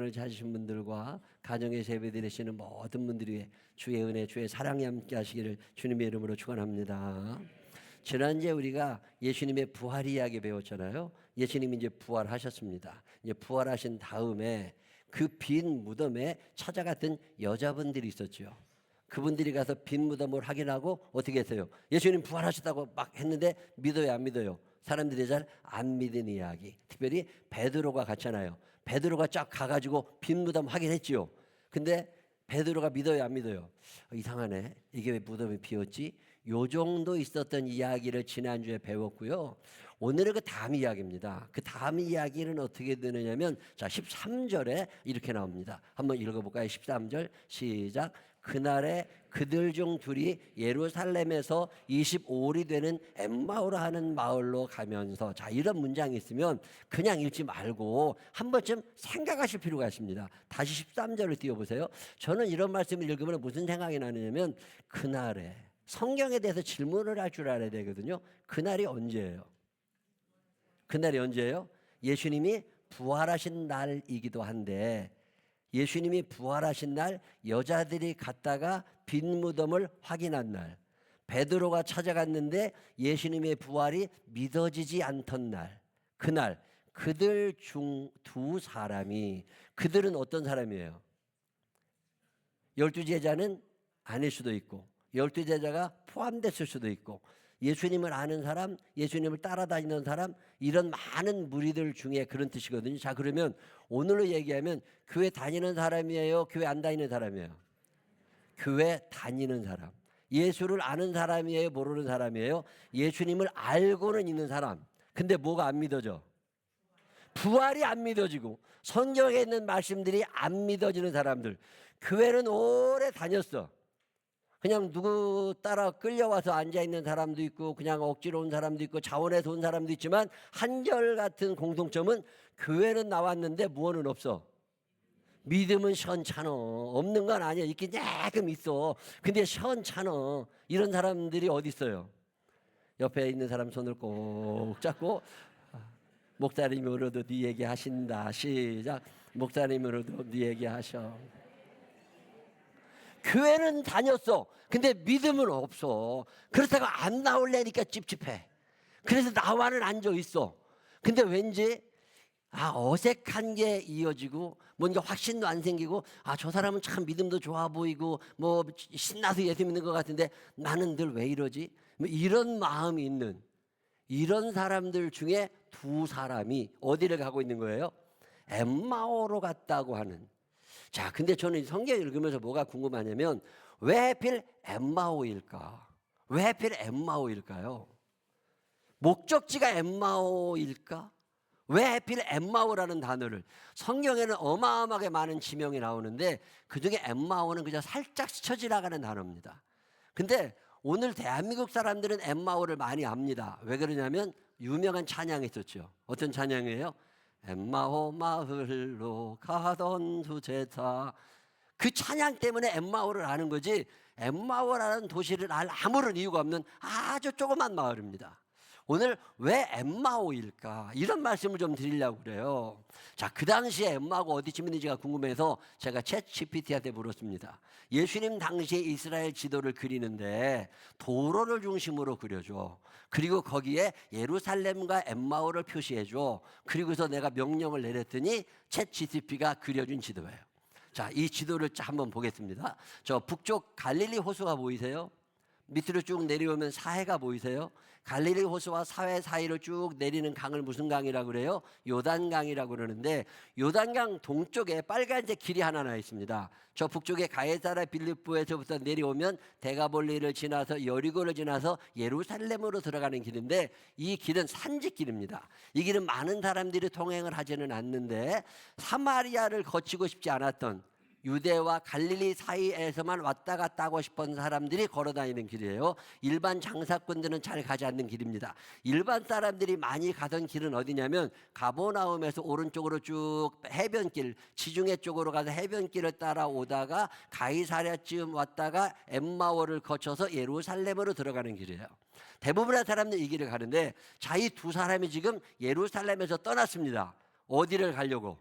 생명을 찾으신 분들과 가정에서 예배드리시는 모든 분들이 위해 주의 은혜, 주의 사랑이 함께 하시기를 주님의 이름으로 축원합니다. 지난주에 우리가 예수님의 부활 이야기 배웠잖아요. 예수님이 이제 부활하셨습니다. 이제 부활하신 다음에 그 빈 무덤에 찾아갔던 여자분들이 있었죠. 그분들이 가서 빈 무덤을 확인하고 어떻게 했어요? 예수님 부활하셨다고 막 했는데 믿어요, 안 믿어요? 사람들이 잘 안 믿는 이야기. 특별히 베드로가 갔잖아요. 베드로가 쫙 가가지고 빈 무덤 확인했지요. 근데 베드로가 믿어요, 안 믿어요? 이상하네. 이게 왜 무덤이 비었지? 요 정도 있었던 이야기를 지난주에 배웠고요. 오늘은 그 다음 이야기입니다. 그 다음 이야기는 어떻게 되느냐면, 자, 13절에 이렇게 나옵니다. 한번 읽어볼까요? 13절 시작. 그날에 그들 중 둘이 예루살렘에서 25일이 되는 엠마오라 하는 마을로 가면서, 자, 이런 문장이 있으면 그냥 읽지 말고 한 번쯤 생각하실 필요가 있습니다. 다시 13절을 띄워보세요. 저는 이런 말씀을 읽으면 무슨 생각이 나느냐면, 그날에 성경에 대해서 질문을 할 줄 알아야 되거든요. 그날이 언제예요? 그날이 언제예요? 예수님이 부활하신 날이기도 한데, 예수님이 부활하신 날 여자들이 갔다가 빈 무덤을 확인한 날, 베드로가 찾아갔는데 예수님의 부활이 믿어지지 않던 날, 그날 그들 중 두 사람이, 그들은 어떤 사람이에요? 12제자는 아닐 수도 있고 12제자가 포함됐을 수도 있고 예수님을 아는 사람, 예수님을 따라다니는 사람, 이런 많은 무리들 중에 그런 뜻이거든요. 자, 그러면 오늘로 얘기하면 교회 다니는 사람이에요? 교회 안 다니는 사람이에요? 교회 다니는 사람. 예수를 아는 사람이에요? 모르는 사람이에요? 예수님을 알고는 있는 사람. 근데 뭐가 안 믿어져? 부활이 안 믿어지고 성경에 있는 말씀들이 안 믿어지는 사람들. 교회는 오래 다녔어. 그냥 누구 따라 끌려와서 앉아있는 사람도 있고 그냥 억지로 온 사람도 있고 자원해서 온 사람도 있지만 한결같은 공통점은 교회는 나왔는데 무엇은 없어? 믿음은 시원찮어. 없는 건 아니야. 있긴 조금 있어. 근데 시원찮어. 이런 사람들이 어디 있어요? 옆에 있는 사람 손을 꼭 잡고, 목사님으로도 네 얘기 하신다. 시작. 목사님으로도 네 얘기 하셔. 교회는 다녔어. 근데 믿음은 없어. 그렇다고 안 나올래니까 찝찝해. 그래서 나와는 앉아 있어. 근데 왠지 어색한 게 이어지고 뭔가 확신도 안 생기고, 저 사람은 참 믿음도 좋아 보이고 뭐 신나서 예수 믿는 것 같은데 나는 늘 왜 이러지? 뭐 이런 마음이 있는 이런 사람들 중에 두 사람이 어디를 가고 있는 거예요? 엠마오로 갔다고 하는. 자, 근데 저는 성경 읽으면서 뭐가 궁금하냐면 왜 하필 엠마오일까? 왜 하필 엠마오일까요? 목적지가 엠마오일까? 왜 하필 엠마오라는 단어를? 성경에는 어마어마하게 많은 지명이 나오는데 그중에 엠마오는 그냥 살짝 스쳐 지나가는 단어입니다. 근데 오늘 대한민국 사람들은 엠마오를 많이 압니다. 왜 그러냐면 유명한 찬양이 있었죠. 어떤 찬양이에요? 엠마오 마을로 가던 두 제자. 그 찬양 때문에 엠마오를 아는 거지, 엠마오라는 도시를 알 아무런 이유가 없는 아주 조그만 마을입니다. 오늘 왜 엠마오일까? 이런 말씀을 좀 드리려고 그래요. 자, 그 당시에 엠마오가 어디쯤 있는지가 궁금해서 제가 챗 GPT한테 물었습니다. 예수님 당시에 이스라엘 지도를 그리는데 도로를 중심으로 그려줘. 그리고 거기에 예루살렘과 엠마오를 표시해줘. 그리고서 내가 명령을 내렸더니 챗 GPT가 그려준 지도예요. 자, 이 지도를 한번 보겠습니다. 저 북쪽 갈릴리 호수가 보이세요? 밑으로 쭉 내려오면 사해가 보이세요? 갈릴리 호수와 사해 사이로 쭉 내리는 강을 무슨 강이라고 그래요? 요단강이라고 그러는데, 요단강 동쪽에 빨간색 길이 하나 나 있습니다. 저 북쪽에 가이사랴 빌립보에서부터 내려오면 데가볼리를 지나서 여리고를 지나서 예루살렘으로 들어가는 길인데, 이 길은 산지길입니다. 이 길은 많은 사람들이 통행을 하지는 않는데 사마리아를 거치고 싶지 않았던 유대와 갈릴리 사이에서만 왔다 갔다 하고 싶은 사람들이 걸어다니는 길이에요. 일반 장사꾼들은 잘 가지 않는 길입니다. 일반 사람들이 많이 가던 길은 어디냐면 가버나움에서 오른쪽으로 쭉 해변길, 지중해 쪽으로 가서 해변길을 따라오다가 가이사랴쯤 왔다가 엠마오를 거쳐서 예루살렘으로 들어가는 길이에요. 대부분의 사람들이 이 길을 가는데, 자, 이 두 사람이 지금 예루살렘에서 떠났습니다. 어디를 가려고?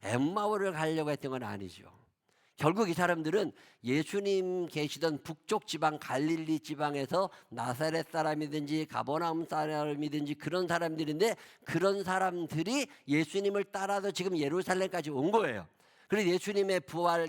엠마오를 가려고 했던 건 아니죠. 결국 이 사람들은 예수님 계시던 북쪽 지방 갈릴리 지방에서 나사렛 사람이든지 가버나움 사람이든지 그런 사람들인데, 그런 사람들이 예수님을 따라서 지금 예루살렘까지 온 거예요. 그래서 예수님의 부활,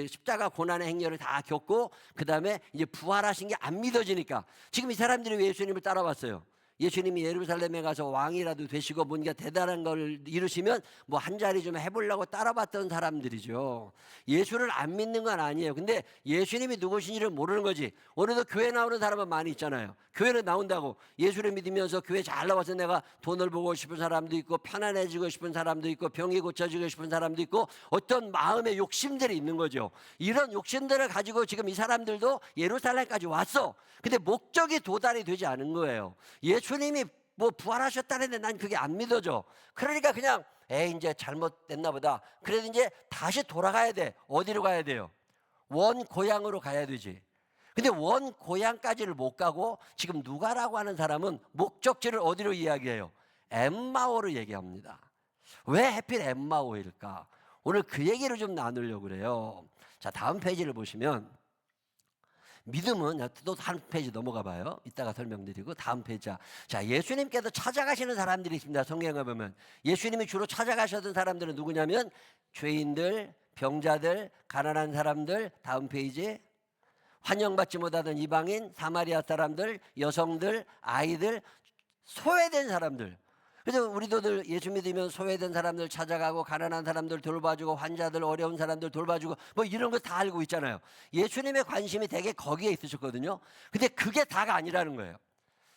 십자가 고난의 행렬을 다 겪고 그 다음에 이제 부활하신 게 안 믿어지니까 지금 이 사람들이 왜 예수님을 따라왔어요? 예수님이 예루살렘에 가서 왕이라도 되시고 뭔가 대단한 걸 이루시면 뭐 한 자리 좀 해보려고 따라봤던 사람들이죠. 예수를 안 믿는 건 아니에요. 근데 예수님이 누구신지를 모르는 거지. 오늘도 교회 나오는 사람은 많이 있잖아요. 교회는 나온다고 예수를 믿으면서 교회 잘 나와서 내가 돈을 보고 싶은 사람도 있고, 편안해지고 싶은 사람도 있고, 병이 고쳐지고 싶은 사람도 있고, 어떤 마음의 욕심들이 있는 거죠. 이런 욕심들을 가지고 지금 이 사람들도 예루살렘까지 왔어. 근데 목적이 도달이 되지 않은 거예요. 예수님이 뭐 부활하셨다는데 난 그게 안 믿어져. 그러니까 그냥 이제 잘못됐나 보다. 그래도 이제 다시 돌아가야 돼. 어디로 가야 돼요? 원 고향으로 가야 되지. 근데 원 고향까지를 못 가고 지금 누가라고 하는 사람은 목적지를 어디로 이야기해요? 엠마오로 얘기합니다. 왜 하필 엠마오일까? 오늘 그 얘기를 좀 나누려고 그래요. 자, 다음 페이지를 보시면, 믿음은 또 한 페이지 넘어가 봐요. 이따가 설명드리고 다음 페이지야. 자, 예수님께서 찾아가시는 사람들이 있습니다. 성경에 보면 예수님이 주로 찾아가셨던 사람들은 누구냐면 죄인들, 병자들, 가난한 사람들, 다음 페이지, 환영받지 못하던 이방인, 사마리아 사람들, 여성들, 아이들, 소외된 사람들. 그래서 우리도 늘 예수 믿으면 소외된 사람들 찾아가고, 가난한 사람들 돌봐주고, 환자들, 어려운 사람들 돌봐주고, 뭐 이런 거 다 알고 있잖아요. 예수님의 관심이 되게 거기에 있으셨거든요. 근데 그게 다가 아니라는 거예요.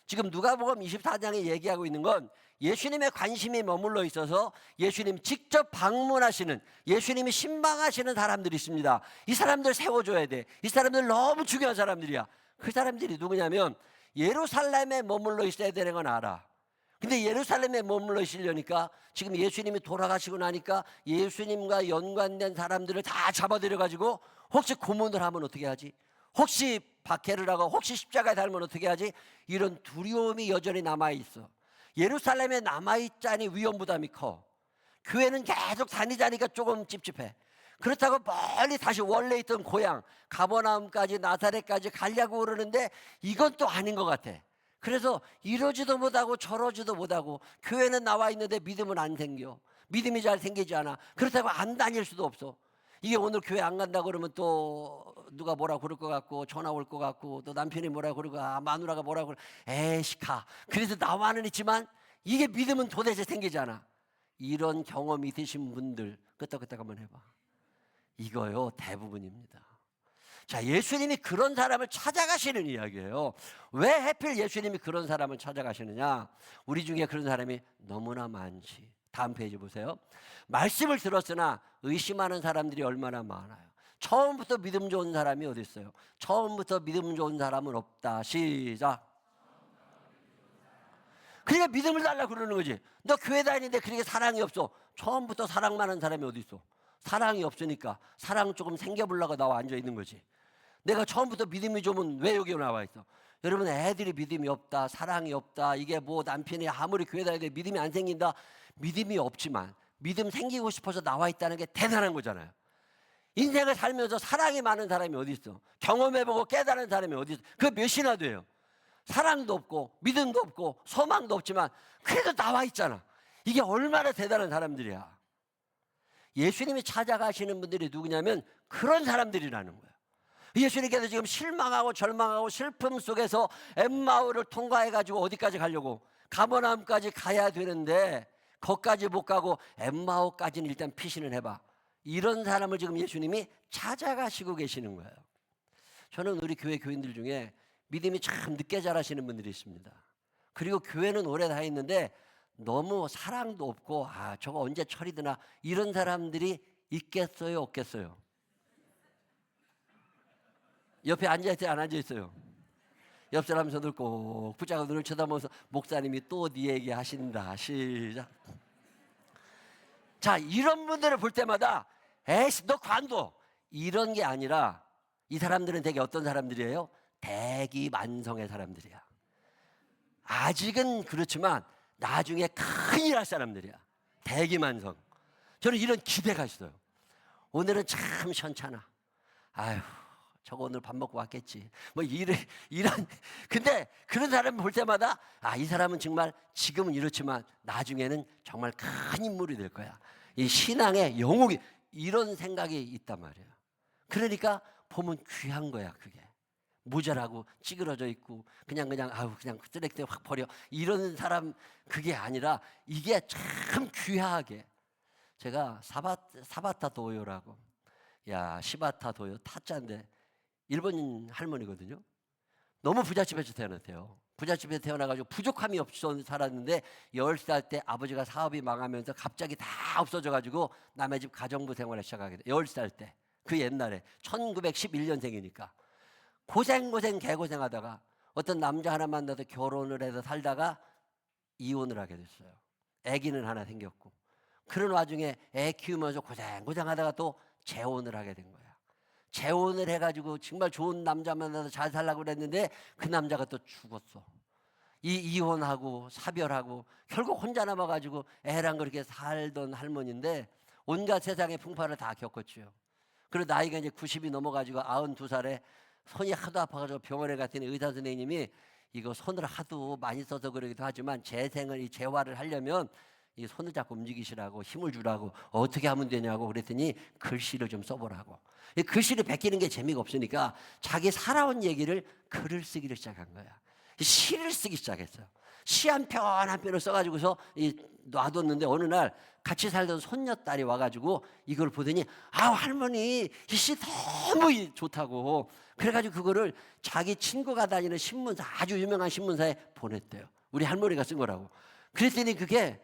지금 누가복음 24장에 얘기하고 있는 건 예수님의 관심이 머물러 있어서 예수님 직접 방문하시는, 예수님이 신방하시는 사람들이 있습니다. 이 사람들 세워줘야 돼. 이 사람들 너무 중요한 사람들이야. 그 사람들이 누구냐면 예루살렘에 머물러 있어야 되는 건 알아. 근데 예루살렘에 머물러 있으려니까 지금 예수님이 돌아가시고 나니까 예수님과 연관된 사람들을 다 잡아들여가지고 혹시 고문을 하면 어떻게 하지? 혹시 박해를 하고 혹시 십자가에 달면 어떻게 하지? 이런 두려움이 여전히 남아있어. 예루살렘에 남아있자니 위험부담이 커. 교회는 계속 다니자니까 조금 찝찝해. 그렇다고 멀리 다시 원래 있던 고향 가버나움까지 나사렛까지 가려고 그러는데 이건 또 아닌 것 같아. 그래서 이러지도 못하고 저러지도 못하고 교회는 나와 있는데 믿음은 안 생겨. 믿음이 잘 생기지 않아. 그렇다고 안 다닐 수도 없어. 이게 오늘 교회 안 간다 그러면 또 누가 뭐라 그럴 것 같고, 전화 올 것 같고, 또 남편이 뭐라 그러고, 마누라가 뭐라 그러고, 에이씨 가. 그래서 나와는 있지만 이게 믿음은 도대체 생기지 않아. 이런 경험이 있으신 분들 끄떡끄떡 한번 해봐. 이거요 대부분입니다. 자, 예수님이 그런 사람을 찾아가시는 이야기예요. 왜 하필 예수님이 그런 사람을 찾아가시느냐? 우리 중에 그런 사람이 너무나 많지. 다음 페이지 보세요. 말씀을 들었으나 의심하는 사람들이 얼마나 많아요. 처음부터 믿음 좋은 사람이 어디 있어요? 처음부터 믿음 좋은 사람은 없다. 시작. 그러니까 믿음을 달라고 그러는 거지. 너 교회 다니는데 그렇게 사랑이 없어. 처음부터 사랑 많은 사람이 어디 있어? 사랑이 없으니까 사랑 조금 생겨보려고 나와 앉아 있는 거지. 내가 처음부터 믿음이 좋으면 왜 여기 나와 있어? 여러분, 애들이 믿음이 없다, 사랑이 없다, 이게 뭐 남편이 아무리 교회 다니는데 믿음이 안 생긴다. 믿음이 없지만 믿음 생기고 싶어서 나와 있다는 게 대단한 거잖아요. 인생을 살면서 사랑이 많은 사람이 어디 있어? 경험해보고 깨달은 사람이 어디 있어? 그 몇이나 돼요. 사랑도 없고 믿음도 없고 소망도 없지만 그래도 나와 있잖아. 이게 얼마나 대단한 사람들이야. 예수님이 찾아가시는 분들이 누구냐면 그런 사람들이라는 거예요. 예수님께서 지금 실망하고 절망하고 슬픔 속에서 엠마오를 통과해가지고 어디까지 가려고? 가버나움까지 가야 되는데 거기까지 못 가고 엠마오까지는 일단 피신을 해봐. 이런 사람을 지금 예수님이 찾아가시고 계시는 거예요. 저는 우리 교회 교인들 중에 믿음이 참 늦게 자라시는 분들이 있습니다. 그리고 교회는 오래 다녔는데 너무 사랑도 없고 저거 언제 철이 드나 이런 사람들이 있겠어요, 없겠어요? 옆에 앉아있어요, 안 앉아있어요? 옆 사람 손을 꼭 붙잡고 눈을 쳐다보면서 목사님이 또 네 얘기 하신다. 시작. 자, 이런 분들을 볼 때마다 에이씨 너 관둬 이런 게 아니라 이 사람들은 되게 어떤 사람들이에요? 대기만성의 사람들이야. 아직은 그렇지만 나중에 큰일 할 사람들이야. 대기만성. 저는 이런 기대가 있어요. 오늘은 참 시원찮아. 아유, 저거 오늘 밥 먹고 왔겠지. 뭐 이런 근데 그런 사람 볼 때마다 이 사람은 정말 지금은 이렇지만 나중에는 정말 큰 인물이 될 거야. 이 신앙의 영웅이 이런 생각이 있단 말이에요. 그러니까 보면 귀한 거야. 그게 모자라고 찌그러져 있고 그냥 쓰레기통에 확 버려 이런 사람 그게 아니라 이게 참 귀하게. 제가 사바타 도요라고 시바타 도요 타짜인데 일본인 할머니거든요. 너무 부잣집에서 태어났대요. 부잣집에서 태어나가지고 부족함이 없어 살았는데 10살 때 아버지가 사업이 망하면서 갑자기 다 없어져가지고 남의 집 가정부 생활을 시작하게 돼. 10살 때. 그 옛날에 1911년생이니까 개고생하다가 어떤 남자 하나 만나서 결혼을 해서 살다가 이혼을 하게 됐어요. 아기는 하나 생겼고 그런 와중에 애 키우면서 고생하다가 또 재혼을 하게 된 거야. 재혼을 해가지고 정말 좋은 남자 만나서 잘 살라고 그랬는데 그 남자가 또 죽었어. 이혼하고 사별하고 결국 혼자 남아가지고 애랑 그렇게 살던 할머니인데 온갖 세상의 풍파를 다 겪었죠. 그리고 나이가 이제 90이 넘어가지고 92살에 손이 하도 아파가지고 병원에 갔더니 의사 선생님이 이거 손을 하도 많이 써서 그러기도 하지만 이 재활을 하려면 이 손을 잡고 움직이시라고 힘을 주라고 어떻게 하면 되냐고 그랬더니 글씨를 좀 써보라고. 이 글씨를 베끼는 게 재미가 없으니까 자기 살아온 얘기를 글을 쓰기를 시작한 거야. 시를 쓰기 시작했어요. 시 한 편 한 편을 써가지고서 놔뒀는데 어느 날 같이 살던 손녀딸이 와가지고 이걸 보더니 할머니 이 시 너무 좋다고 그래가지고 그거를 자기 친구가 다니는 신문사 아주 유명한 신문사에 보냈대요. 우리 할머니가 쓴 거라고. 그랬더니 그게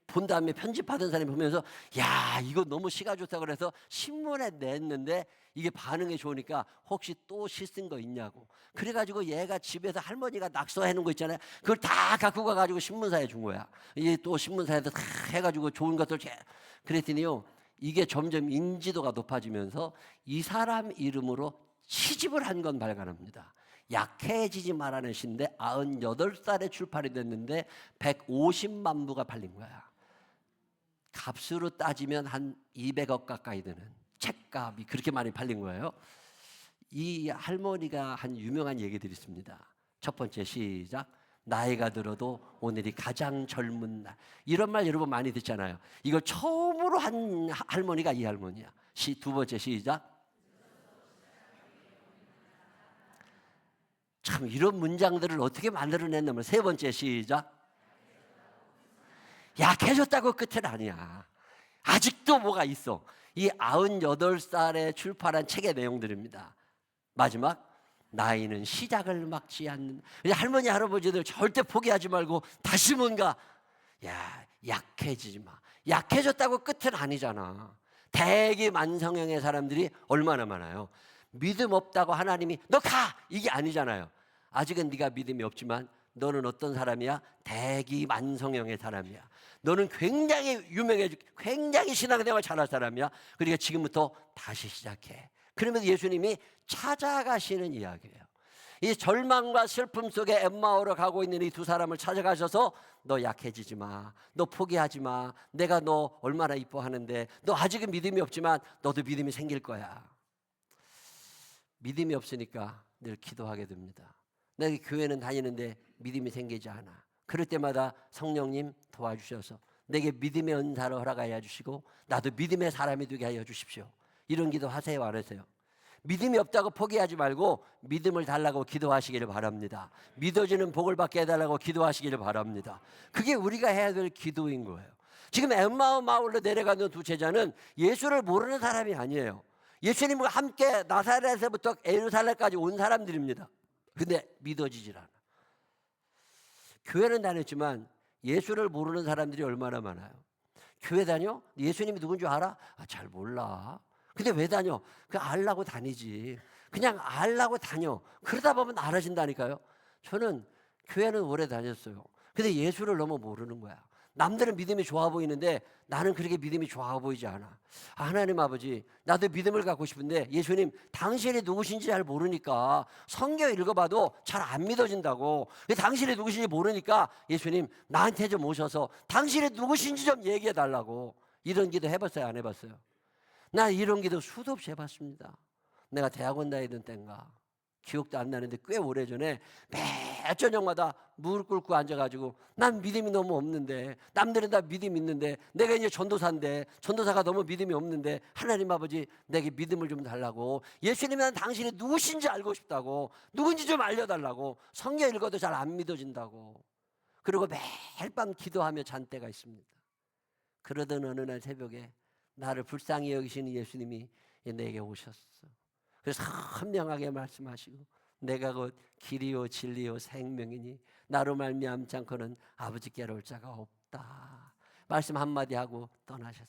본 다음에 편집하던 사람이 보면서 이거 너무 시가 좋다 그래서 신문에 냈는데 이게 반응이 좋으니까 혹시 또 시 쓴 거 있냐고. 그래가지고 얘가 집에서 할머니가 낙서해 놓은 거 있잖아요. 그걸 다 갖고 가가지고 신문사에 준 거야. 이게 또 신문사에서 다 해가지고 좋은 것들 그랬더니요 이게 점점 인지도가 높아지면서 이 사람 이름으로 시집을 한 건 발간합니다. 약해지지 말라는 시인데 98살에 출판이 됐는데 150만 부가 팔린 거야. 값으로 따지면 한 200억 가까이 되는 책값이 그렇게 많이 팔린 거예요. 이 할머니가 한 유명한 얘기들이 있습니다. 첫 번째 시작. 나이가 들어도 오늘이 가장 젊은 날. 이런 말 여러분 많이 듣잖아요. 이걸 처음으로 한 할머니가 이 할머니야. 두 번째 시작. 참 이런 문장들을 어떻게 만들어냈냐면 세 번째 시작. 약해졌다고 끝은 아니야. 아직도 뭐가 있어. 이 98살에 출판한 책의 내용들입니다. 마지막 나이는 시작을 막지 않는. 할머니 할아버지들 절대 포기하지 말고 다시 뭔가 약해지지 마. 약해졌다고 끝은 아니잖아. 대기만성형의 사람들이 얼마나 많아요. 믿음 없다고 하나님이 너 가! 이게 아니잖아요. 아직은 네가 믿음이 없지만 너는 어떤 사람이야? 대기만성형의 사람이야. 너는 굉장히 유명해지고 굉장히 신앙생활 잘할 사람이야. 그러니까 지금부터 다시 시작해. 그러면서 예수님이 찾아가시는 이야기예요. 이 절망과 슬픔 속에 엠마오로 가고 있는 이 두 사람을 찾아가셔서 너 약해지지 마. 너 포기하지 마. 내가 너 얼마나 이뻐하는데 너 아직은 믿음이 없지만 너도 믿음이 생길 거야. 믿음이 없으니까 늘 기도하게 됩니다. 내가 교회는 다니는데 믿음이 생기지 않아. 그럴 때마다 성령님 도와주셔서 내게 믿음의 은사를 허락하여 주시고 나도 믿음의 사람이 되게 하여 주십시오. 이런 기도 하세요, 안 하세요? 믿음이 없다고 포기하지 말고 믿음을 달라고 기도하시기를 바랍니다. 믿어지는 복을 받게 해달라고 기도하시기를 바랍니다. 그게 우리가 해야 될 기도인 거예요. 지금 엠마오 마을로 내려가는 두 제자는 예수를 모르는 사람이 아니에요. 예수님과 함께 나사렛에서부터 예루살렘까지 온 사람들입니다. 근데 믿어지질 않아. 교회는 다녔지만 예수를 모르는 사람들이 얼마나 많아요. 교회 다녀? 예수님이 누군지 알아? 잘 몰라. 근데 왜 다녀? 알라고 다니지. 그냥 알라고 다녀. 그러다 보면 알아진다니까요. 저는 교회는 오래 다녔어요. 근데 예수를 너무 모르는 거야. 남들은 믿음이 좋아 보이는데 나는 그렇게 믿음이 좋아 보이지 않아. 하나님 아버지, 나도 믿음을 갖고 싶은데 예수님, 당신이 누구신지 잘 모르니까 성경 읽어봐도 잘 안 믿어진다고. 당신이 누구신지 모르니까 예수님, 나한테 좀 오셔서 당신이 누구신지 좀 얘기해 달라고. 이런 기도 해봤어요, 안 해봤어요? 나 이런 기도 수도 없이 해봤습니다. 내가 대학원 다니던 때인가 기억도 안 나는데 꽤 오래전에 매 저녁마다 무릎 꿇고 앉아가지고 난 믿음이 너무 없는데, 남들은 다 믿음이 있는데, 내가 이제 전도사인데 전도사가 너무 믿음이 없는데, 하나님 아버지 내게 믿음을 좀 달라고, 예수님은 난 당신이 누구신지 알고 싶다고, 누군지 좀 알려달라고, 성경 읽어도 잘 안 믿어진다고, 그리고 매일 밤 기도하며 잔 때가 있습니다. 그러던 어느 날 새벽에 나를 불쌍히 여기시는 예수님이 내게 오셨어. 그래서 선명하게 말씀하시고, 내가 곧 길이요 진리요 생명이니 나로 말미암지 않고는 아버지께로 올 자가 없다. 말씀 한마디 하고 떠나셨어요.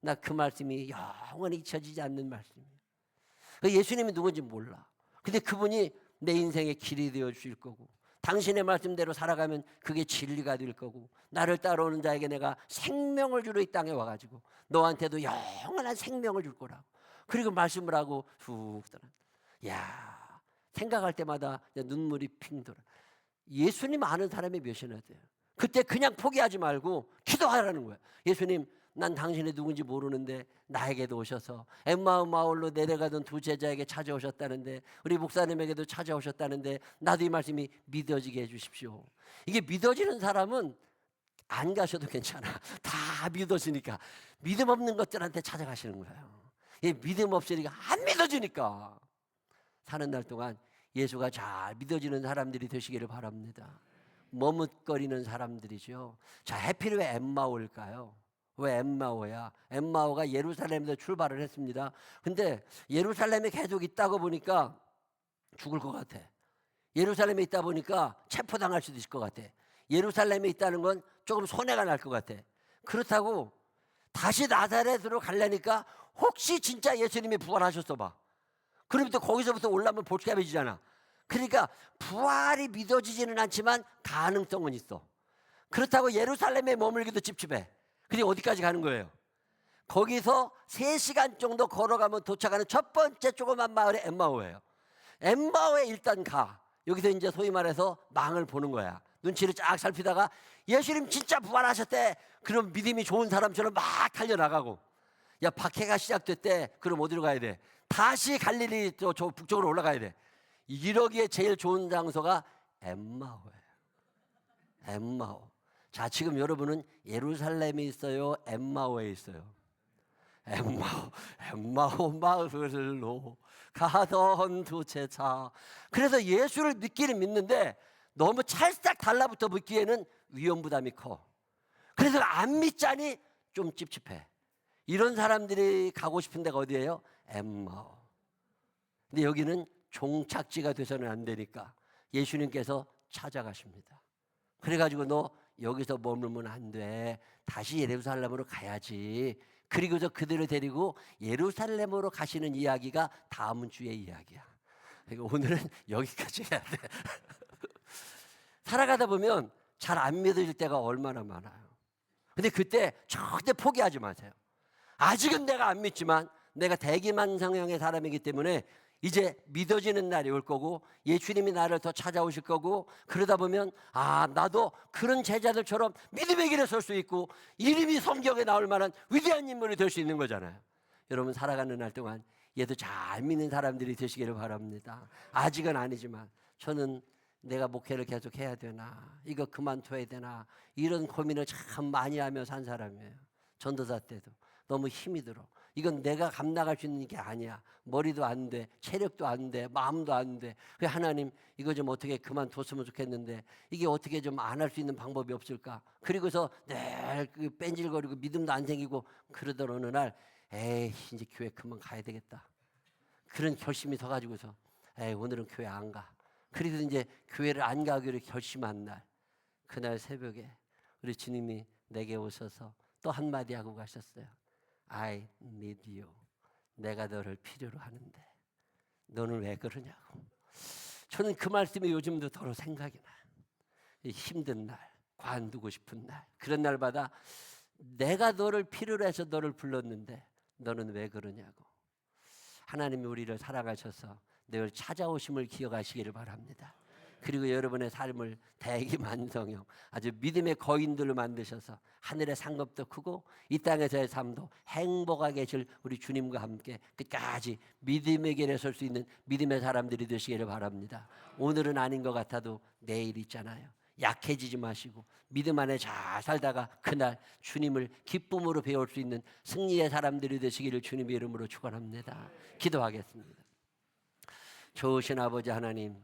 나 그 말씀이 영원히 잊혀지지 않는 말씀이에요. 예수님이 누군지 몰라. 근데 그분이 내 인생의 길이 되어 주실 거고, 당신의 말씀대로 살아가면 그게 진리가 될 거고, 나를 따라오는 자에게 내가 생명을 주러 이 땅에 와가지고 너한테도 영원한 생명을 줄 거라고. 그리고 말씀을 하고 훅 떠나. 야, 생각할 때마다 눈물이 핑 돌아. 예수님 아는 사람이 몇이나 돼요. 그때 그냥 포기하지 말고 기도하라는 거예요. 예수님, 난 당신이 누군지 모르는데 나에게도 오셔서 엠마오 마을로 내려가던 두 제자에게 찾아오셨다는데, 우리 목사님에게도 찾아오셨다는데, 나도 이 말씀이 믿어지게 해주십시오. 이게 믿어지는 사람은 안 가셔도 괜찮아. 다 믿어지니까. 믿음 없는 것들한테 찾아가시는 거예요. 믿음 없으니까, 안 믿어지니까. 사는 날 동안 예수가 잘 믿어지는 사람들이 되시기를 바랍니다. 머뭇거리는 사람들이죠. 자, 해필 왜 엠마오일까요? 왜 엠마오야? 엠마오가 예루살렘에서 출발을 했습니다. 근데 예루살렘에 계속 있다가 보니까 죽을 것 같아. 예루살렘에 있다 보니까 체포당할 수도 있을 것 같아. 예루살렘에 있다는 건 조금 손해가 날 것 같아. 그렇다고 다시 나사렛으로 가려니까 혹시 진짜 예수님이 부활하셨어 봐. 그럼 또 거기서부터 올라오면 복잡해지잖아. 그러니까 부활이 믿어지지는 않지만 가능성은 있어. 그렇다고 예루살렘에 머물기도 찝찝해. 그리고 어디까지 가는 거예요? 거기서 3시간 정도 걸어가면 도착하는 첫 번째 조그만 마을이 엠마오예요. 엠마오에 일단 가. 여기서 이제 소위 말해서 망을 보는 거야. 눈치를 쫙 살피다가 예수님 진짜 부활하셨대. 그럼 믿음이 좋은 사람처럼 막 달려나가고, 야, 박해가 시작됐대. 그럼 어디로 가야 돼? 다시 갈릴리 저 북쪽으로 올라가야 돼. 이러기에 제일 좋은 장소가 엠마오예요. 엠마오. 자, 지금 여러분은 예루살렘에 있어요? 엠마오에 있어요? 엠마오 마을로 가던 두 제자. 그래서 예수를 믿기는 믿는데 너무 찰싹 달라붙어 믿기에는 위험부담이 커. 그래서 안 믿자니 좀 찝찝해. 이런 사람들이 가고 싶은 데가 어디예요? 엠마오. 근데 여기는 종착지가 돼서는 안 되니까 예수님께서 찾아가십니다. 그래가지고 너 여기서 머물면 안 돼. 다시 예루살렘으로 가야지. 그리고서 그들을 데리고 예루살렘으로 가시는 이야기가 다음 주의 이야기야. 그러니까 오늘은 여기까지 해야 돼. 살아가다 보면 잘 안 믿어질 때가 얼마나 많아요. 근데 그때 절대 포기하지 마세요. 아직은 내가 안 믿지만 내가 대기만성형의 사람이기 때문에 이제 믿어지는 날이 올 거고, 예수님이 나를 더 찾아오실 거고, 그러다 보면 아, 나도 그런 제자들처럼 믿음의 길에 설 수 있고 이름이 성경에 나올 만한 위대한 인물이 될 수 있는 거잖아요. 여러분, 살아가는 날 동안 얘도 잘 믿는 사람들이 되시기를 바랍니다. 아직은 아니지만 저는 내가 목회를 계속 해야 되나, 이거 그만둬야 되나, 이런 고민을 참 많이 하며 산 사람이에요. 전도사 때도 너무 힘이 들어. 이건 내가 감당할 수 있는 게 아니야. 머리도 안 돼, 체력도 안 돼, 마음도 안 돼. 그래, 하나님, 이거 좀 어떻게 그만뒀으면 좋겠는데 이게 어떻게 좀 안 할 수 있는 방법이 없을까? 그리고서 늘 뺀질거리고 믿음도 안 생기고 그러던 어느 날, 에이, 이제 교회 그만 가야 되겠다. 그런 결심이 서가지고서 에이, 오늘은 교회 안 가. 그래서 이제 교회를 안 가기로 결심한 날, 그날 새벽에 우리 주님이 내게 오셔서 또 한마디 하고 가셨어요. I need you. 내가 너를 필요로 하는데 너는 왜 그러냐고. 저는 그 말씀이 요즘도 더러 생각이 나요. 힘든 날, 관두고 싶은 날, 그런 날마다 내가 너를 필요로 해서 너를 불렀는데 너는 왜 그러냐고. 하나님이 우리를 사랑하셔서 늘 찾아오심을 기억하시기를 바랍니다. 그리고 여러분의 삶을 대기만성형 아주 믿음의 거인들로 만드셔서 하늘의 상급도 크고 이 땅에서의 삶도 행복하게 계실 우리 주님과 함께 끝까지 믿음의 길에 설 수 있는 믿음의 사람들이 되시기를 바랍니다. 오늘은 아닌 것 같아도 내일 있잖아요. 약해지지 마시고 믿음 안에 잘 살다가 그날 주님을 기쁨으로 배울 수 있는 승리의 사람들이 되시기를 주님의 이름으로 축원합니다. 기도하겠습니다. 좋으신 아버지 하나님,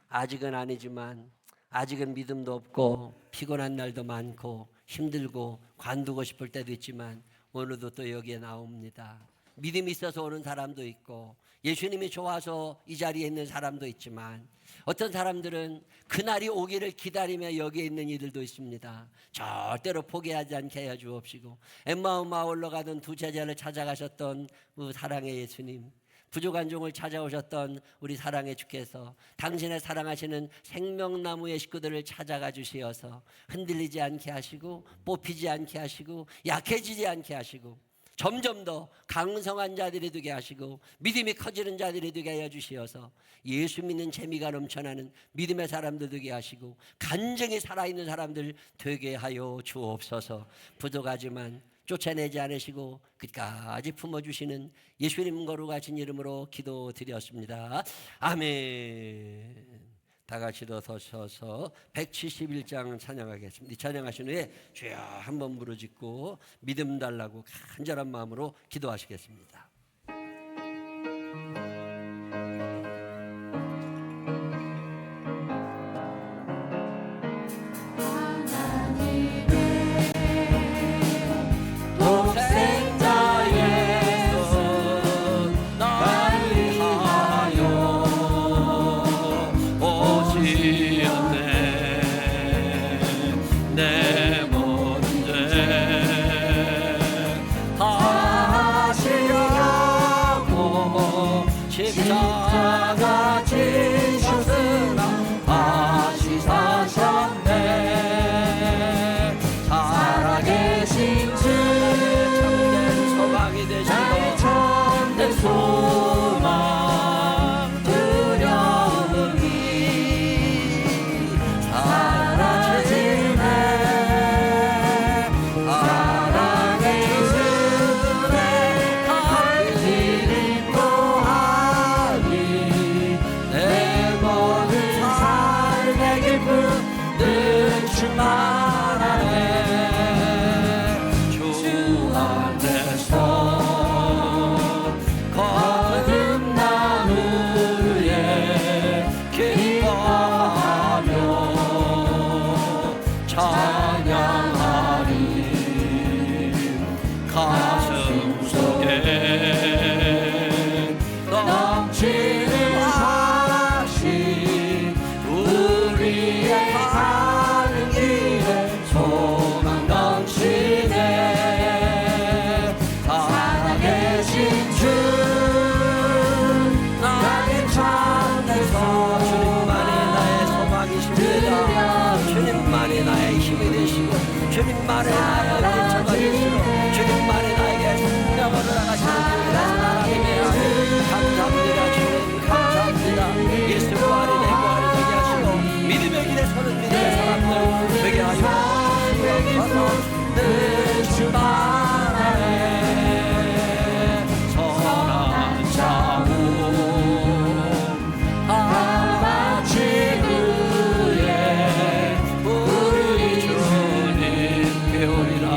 아직은 아니지만 아직은 믿음도 없고 피곤한 날도 많고 힘들고 관두고 싶을 때도 있지만 오늘도 또 여기에 나옵니다. 믿음이 있어서 오는 사람도 있고 예수님이 좋아서 이 자리에 있는 사람도 있지만 어떤 사람들은 그날이 오기를 기다리며 여기에 있는 이들도 있습니다. 절대로 포기하지 않게 하여 주옵시고 엠마오 마을로 가던 두 제자를 찾아가셨던 그 사랑의 예수님, 부족한 종을 찾아오셨던 우리 사랑의 주께서 당신의 사랑하시는 생명나무의 식구들을 찾아가 주시어서 흔들리지 않게 하시고 뽑히지 않게 하시고 약해지지 않게 하시고 점점 더 강성한 자들이 되게 하시고 믿음이 커지는 자들이 되게 하여 주시어서 예수 믿는 재미가 넘쳐나는 믿음의 사람들 되게 하시고 간증이 살아있는 사람들 되게 하여 주옵소서. 부족하지만 쫓아내지 않으시고 끝까지 품어주시는 예수님 거룩하신 이름으로 기도드렸습니다. 아멘. 다 같이 일어서셔서 171장 찬양하겠습니다. 찬양하신 후에 주여 한번 부르짖고 믿음 달라고 간절한 마음으로 기도하시겠습니다. 십자가 지셨으나 다시 사셨네. 살아계신 주 참된 소망이 되시고 참된 소망 두려움이 사라지네. 사랑의 주의 갈릴리 내 모든 삶의 기쁨 늘 충만하네. 주 안에서 거듭난 후에 기뻐하며 찬양하리. 가슴 속에 넘치는 우리의 가는 길에 소망 넘치네. 살아계신 주 나의 참내서 주님만이 나의 소망이십니다. 주님만이 나의 힘이 되시고 주님만이 나의 일처가 되시고 주님만이 나에게 생명을 나가시는 하나님의 아들 감사합니다. 주님 감사합니다. 예수의 구원이 내 구원이 되게 하시고 믿음의 길에 서는 믿음의 사람들 되게 하여 주옵소서. 늘 충만하네. 선한 자우 하나치 그의 우리 주님 배우리라.